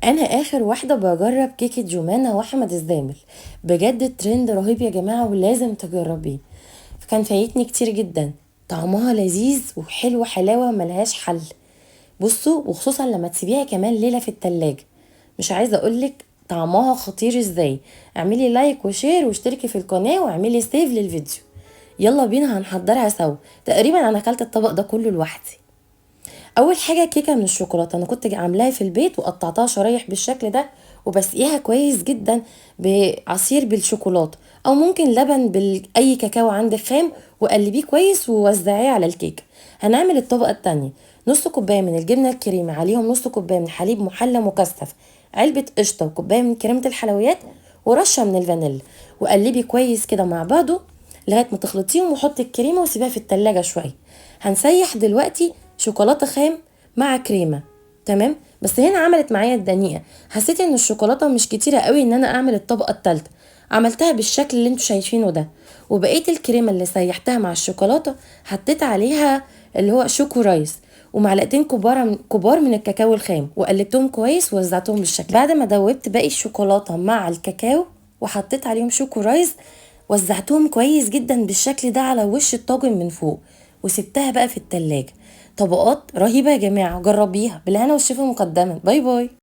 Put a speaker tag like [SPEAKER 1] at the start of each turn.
[SPEAKER 1] انا اخر واحده بجرب كيكه جمانه واحمد الزامل. بجد ترند رهيب يا جماعه ولازم تجربيه. كان فايتني كتير جدا. طعمها لذيذ وحلو حلاوه ملهاش حل. بصوا، وخصوصا لما تسيبيها كمان ليله في التلاجة. مش عايزه اقولك طعمها خطير ازاي. اعملي لايك وشير واشتركي في القناه واعملي سيف للفيديو. يلا بينا هنحضرها سوا. تقريبا انا اكلت الطبق ده كله لوحدي. اول حاجه كيكه من الشوكولاته، انا كنت عاملاها في البيت وقطعتها شرايح بالشكل ده. وبسقيها كويس جدا بعصير بالشوكولاته، او ممكن لبن باي كاكاو عندك خام. وقلبيه كويس ووزعيه على الكيكه. هنعمل الطبقه التانية. نص كوبايه من الجبنه الكريمه، عليهم نص كوبايه من حليب محلى مكثف، علبه قشطه وكوبايه من كريمه الحلويات، ورشه من الفانيليا. وقلبي كويس كده مع بعضه لغايه ما تخلطيهم، وحطي الكريمه وسيبيها في التلاجة شويه. هنسيح دلوقتي شوكولاته خام مع كريمه. تمام. بس هنا عملت معايا الدنيئه. حسيت ان الشوكولاته مش كتيره قوي ان انا اعمل الطبقه الثالثه. عملتها بالشكل اللي انتوا شايفينه ده. وبقيت الكريمه اللي سيحتها مع الشوكولاته حطيت عليها اللي هو شوكو رايس، ومعلقتين كبار من الكاكاو الخام، وقلبتهم كويس ووزعتهم بالشكل. بعد ما دوبت باقي الشوكولاته مع الكاكاو وحطيت عليهم شوكو رايس، وزعتهم كويس جدا بالشكل ده على وش الطاجن من فوق. وسبتها بقى في التلاجة. طبقات رهيبة يا جماعة، جربيها بالهنا والشفا مقدما. باي باي.